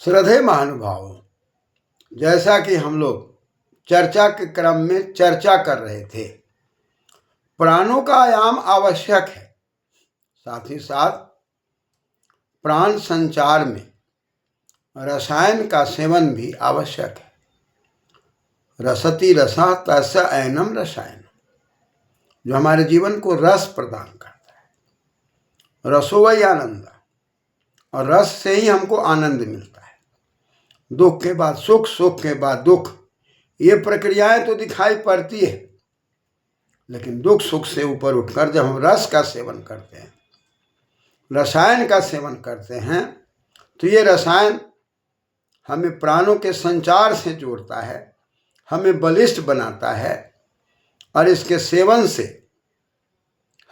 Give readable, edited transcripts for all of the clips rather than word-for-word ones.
श्रद्धेय महानुभावों, जैसा कि हम लोग चर्चा के क्रम में चर्चा कर रहे थे, प्राणों का आयाम आवश्यक है। साथ ही साथ प्राण संचार में रसायन का सेवन भी आवश्यक है। रसति रसा तस्य ऐनम रसायन, जो हमारे जीवन को रस प्रदान करता है। रसो वही आनंद, और रस से ही हमको आनंद मिलता है। दुख के बाद सुख, सुख के बाद दुख, ये प्रक्रियाएं तो दिखाई पड़ती है, लेकिन दुख सुख से ऊपर उठकर जब हम रस का सेवन करते हैं, रसायन का सेवन करते हैं, तो ये रसायन हमें प्राणों के संचार से जोड़ता है, हमें बलिष्ठ बनाता है, और इसके सेवन से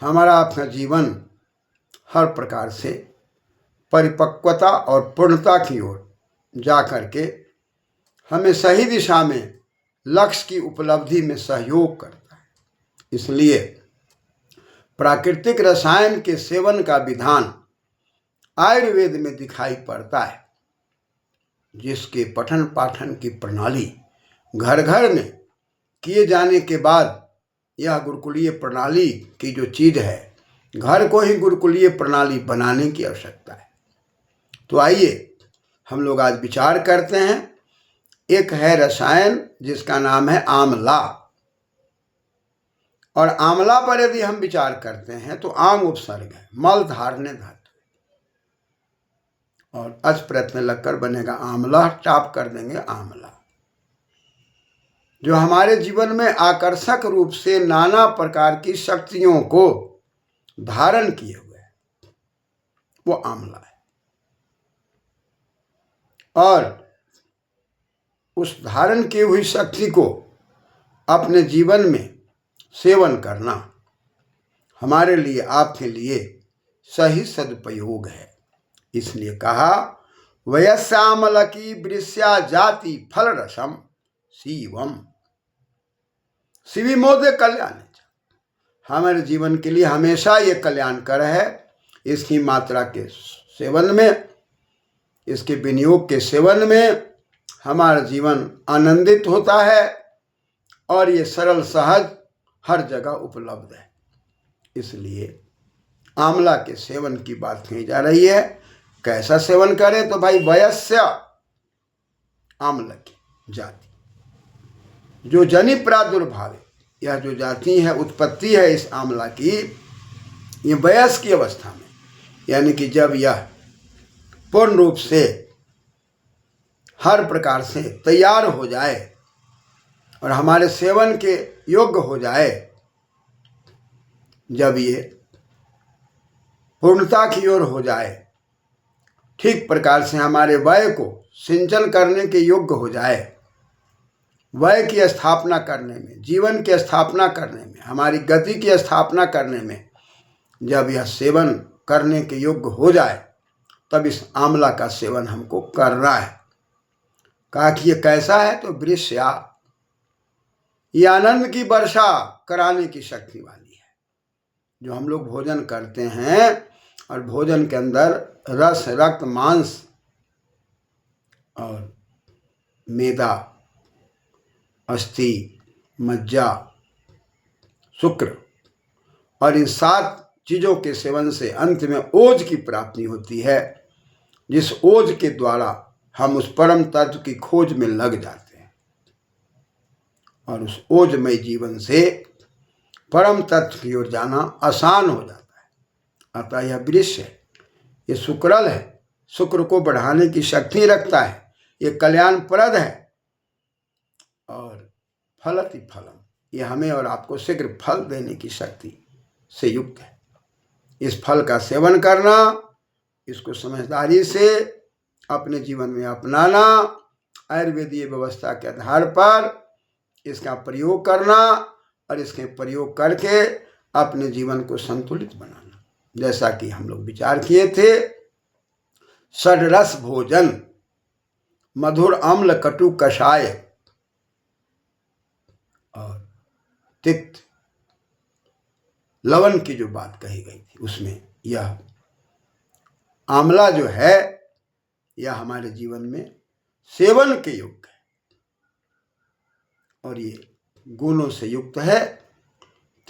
हमारा अपना जीवन हर प्रकार से परिपक्वता और पूर्णता की ओर जा करके हमें सही दिशा में लक्ष्य की उपलब्धि में सहयोग करता है। इसलिए प्राकृतिक रसायन के सेवन का विधान आयुर्वेद में दिखाई पड़ता है, जिसके पठन पाठन की प्रणाली घर घर में किए जाने के बाद यह गुरुकुलीय प्रणाली की जो चीज़ है, घर को ही गुरुकुलीय प्रणाली बनाने की आवश्यकता है। तो आइए हम लोग आज विचार करते हैं। एक है रसायन जिसका नाम है आंवला, और आंवला पर यदि हम विचार करते हैं तो आम उपसर्ग है, मल धारने धातु, और अच प्रयत्न लगकर बनेगा आंवला, टाप कर देंगे आंवला, जो हमारे जीवन में आकर्षक रूप से नाना प्रकार की शक्तियों को धारण किए हुए है, वो आंवला है। और उस धारण की हुई शक्ति को अपने जीवन में सेवन करना हमारे लिए, आपके लिए सही सदुपयोग है। इसलिए कहा, वयस्यामल की वृष्या जाति फल रसम शिवम शिवी मोदे कल्याण। हमारे जीवन के लिए हमेशा ये कल्याणकर है। इसकी मात्रा के सेवन में, इसके विनियोग के सेवन में हमारा जीवन आनंदित होता है, और ये सरल सहज हर जगह उपलब्ध है। इसलिए आंवला के सेवन की बात कही जा रही है। कैसा सेवन करें? तो भाई वयस्य आंवला की जाति, जो जनि प्रादुर्भावे, यह जो जाति है, उत्पत्ति है इस आंवला की, ये वयस की अवस्था में, यानी कि जब यह पूर्ण रूप से हर प्रकार से तैयार हो जाए और हमारे सेवन के योग्य हो जाए, जब ये पूर्णता की ओर हो जाए, ठीक प्रकार से हमारे वय को सिंचन करने के योग्य हो जाए, वय की स्थापना करने में, जीवन की स्थापना करने में, हमारी गति की स्थापना करने में जब यह सेवन करने के योग्य हो जाए, तब इस आंवला का सेवन हमको करना है। कहा कि ये कैसा है? तो वृष्या, ये आनंद की वर्षा कराने की शक्ति वाली है। जो हम लोग भोजन करते हैं, और भोजन के अंदर रस, रक्त, मांस और मेदा, अस्थि, मज्जा, शुक्र, और इन 7 चीज़ों के सेवन से अंत में ओज की प्राप्ति होती है, जिस ओज के द्वारा हम उस परम तत्व की खोज में लग जाते हैं, और उस ओजमय जीवन से परम तत्व की ओर जाना आसान हो जाता है। अतः यह वृक्ष है, ये शुक्रल है, शुक्र को बढ़ाने की शक्ति रखता है, ये कल्याणप्रद है, और फलति फलम, ये हमें और आपको शीघ्र फल देने की शक्ति से युक्त है। इस फल का सेवन करना, इसको समझदारी से अपने जीवन में अपनाना, आयुर्वेदीय व्यवस्था के आधार पर इसका प्रयोग करना, और इसके प्रयोग करके अपने जीवन को संतुलित बनाना। जैसा कि हम लोग विचार किए थे, षड्रस भोजन, मधुर अम्ल कटु कषाय और तिक्त लवण की जो बात कही गई थी, उसमें यह आंवला जो है, यह हमारे जीवन में सेवन के योग्य है और ये गुणों से युक्त है।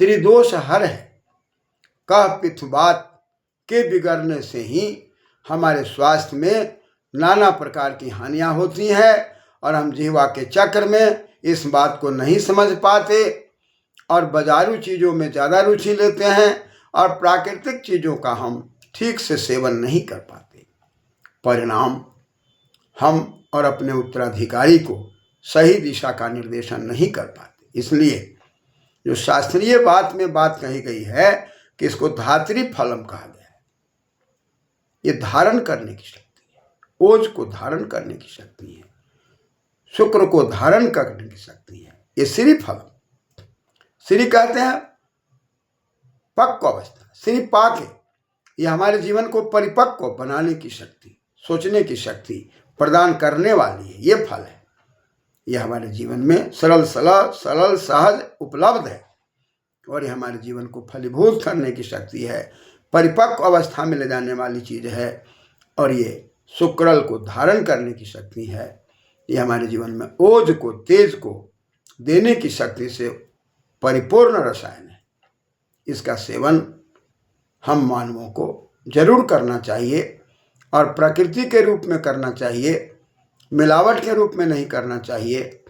त्रिदोष हर है, कह पिथु बात के बिगड़ने से ही हमारे स्वास्थ्य में नाना प्रकार की हानियां होती हैं और हम जीवा के चक्र में इस बात को नहीं समझ पाते और बाजारू चीज़ों में ज़्यादा रुचि लेते हैं और प्राकृतिक चीज़ों का हम ठीक से सेवन नहीं कर पाते। परिणाम हम और अपने उत्तराधिकारी को सही दिशा का निर्देशन नहीं कर पाते। इसलिए जो शास्त्रीय बात में बात कही गई है कि इसको धात्री फलम कहा गया है, ये धारण करने की शक्ति है, ओज को धारण करने की शक्ति है, शुक्र को धारण करने की शक्ति है। ये श्री फलम, श्री कहते हैं पक्व अवस्था, श्री पाके, ये हमारे जीवन को परिपक्व बनाने की शक्ति, सोचने की शक्ति प्रदान करने वाली है। ये फल है, ये हमारे जीवन में सरल सहज उपलब्ध है और ये हमारे जीवन को फलीभूत करने की शक्ति है, परिपक्व अवस्था में ले जाने वाली चीज़ है और ये शुक्रल को धारण करने की शक्ति है। ये हमारे जीवन में ओज को, तेज को देने की शक्ति से परिपूर्ण रसायन है। इसका सेवन हम मानवों को जरूर करना चाहिए और प्रकृति के रूप में करना चाहिए, मिलावट के रूप में नहीं करना चाहिए।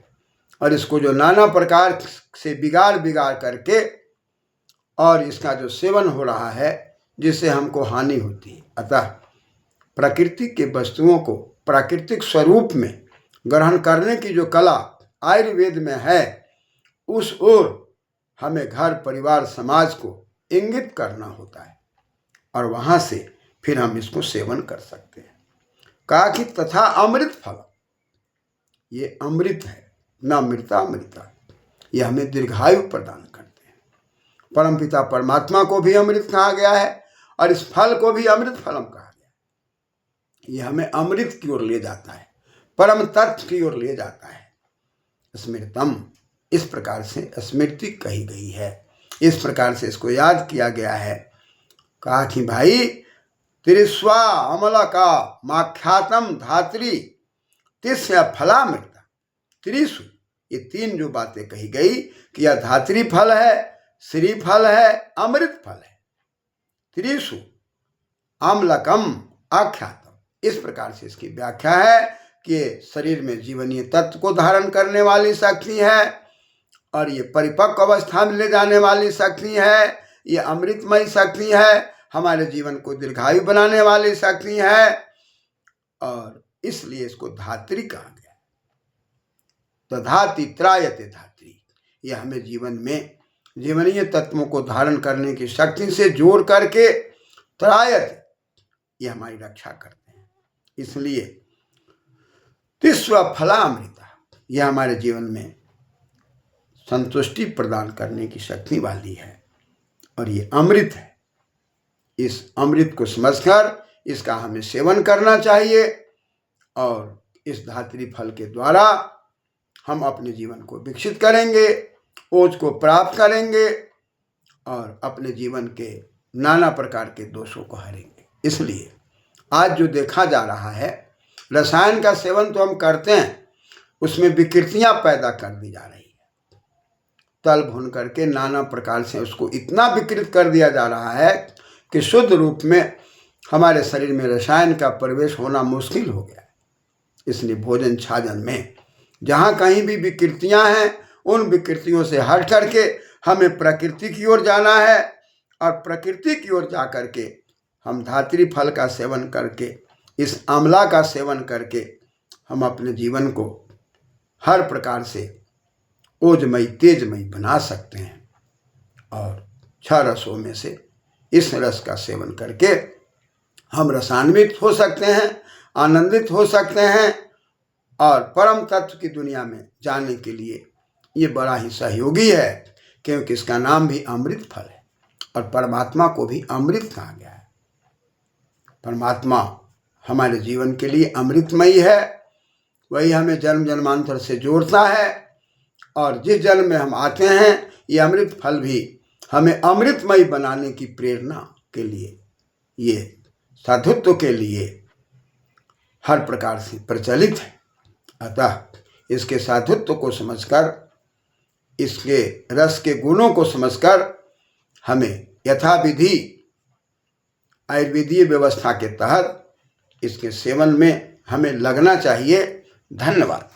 और इसको जो नाना प्रकार से बिगाड़ करके और इसका जो सेवन हो रहा है जिससे हमको हानि होती है। अतः प्रकृति के वस्तुओं को प्राकृतिक स्वरूप में ग्रहण करने की जो कला आयुर्वेद में है, उस ओर हमें घर परिवार समाज को इंगित करना होता है और वहाँ से फिर हम इसको सेवन कर सकते हैं। कहा कि तथा अमृत फल, ये अमृत है, न मृता अमृता, ये हमें दीर्घायु प्रदान करते हैं। परमपिता परमात्मा को भी अमृत कहा गया है और इस फल को भी अमृत फलम कहा गया है। ये हमें अमृत की ओर ले जाता है, परम तत्व की ओर ले जाता है। स्मृतम, इस प्रकार से स्मृति कही गई है, इस प्रकार से इसको याद किया गया है। कहा कि भाई त्रिस्वा अमला का माख्यातम धात्री तिस्या फलामृता त्रिसु, ये तीन जो बातें कही गई कि यह धात्री फल है, श्री फल है, अमृत फल है। त्रिसु अम्लकम आख्यातम, इस प्रकार से इसकी व्याख्या है कि शरीर में जीवनीय तत्व को धारण करने वाली शक्ति है और ये परिपक्व अवस्था में ले जाने वाली शक्ति है, ये अमृतमय शक्ति है, हमारे जीवन को दीर्घायु बनाने वाली शक्ति है और इसलिए इसको धात्री कहा गया। तधाति त्रायते धात्री, ये हमें जीवन में जीवनीय तत्वों को धारण करने की शक्ति से जोड़ करके त्रायत, ये हमारी रक्षा करते हैं। इसलिए तिस्व फलामृता, यह हमारे जीवन में संतुष्टि प्रदान करने की शक्ति वाली है और ये अमृत है। इस अमृत को समझकर इसका हमें सेवन करना चाहिए और इस धात्री फल के द्वारा हम अपने जीवन को विकसित करेंगे, ओज को प्राप्त करेंगे और अपने जीवन के नाना प्रकार के दोषों को हरेंगे। इसलिए आज जो देखा जा रहा है, रसायन का सेवन तो हम करते हैं, उसमें विकृतियां पैदा कर दी जा रही है। तल भून करके नाना प्रकार से उसको इतना विकृत कर दिया जा रहा है कि शुद्ध रूप में हमारे शरीर में रसायन का प्रवेश होना मुश्किल हो गया है। इसलिए भोजन छाजन में जहाँ कहीं भी विकृतियाँ हैं, उन विकृतियों से हट करके हमें प्रकृति की ओर जाना है और प्रकृति की ओर जा करके हम धात्री फल का सेवन करके, इस आंवला का सेवन करके हम अपने जीवन को हर प्रकार से ओजमयी तेजमयी बना सकते हैं और 6 रसों में से इस रस का सेवन करके हम रसान्वित हो सकते हैं, आनंदित हो सकते हैं और परम तत्व की दुनिया में जाने के लिए ये बड़ा ही सहयोगी है, क्योंकि इसका नाम भी अमृत फल है और परमात्मा को भी अमृत कहा गया है। परमात्मा हमारे जीवन के लिए अमृतमयी है, वही हमें जन्म जन्मांतर से जोड़ता है और जिस जन्म में हम आते हैं, ये अमृत फल भी हमें अमृतमयी बनाने की प्रेरणा के लिए, ये साधुत्व के लिए हर प्रकार से प्रचलित है। अतः इसके साधुत्व को समझकर, इसके रस के गुणों को समझकर हमें यथाविधि आयुर्वेदीय व्यवस्था के तहत इसके सेवन में हमें लगना चाहिए। धन्यवाद।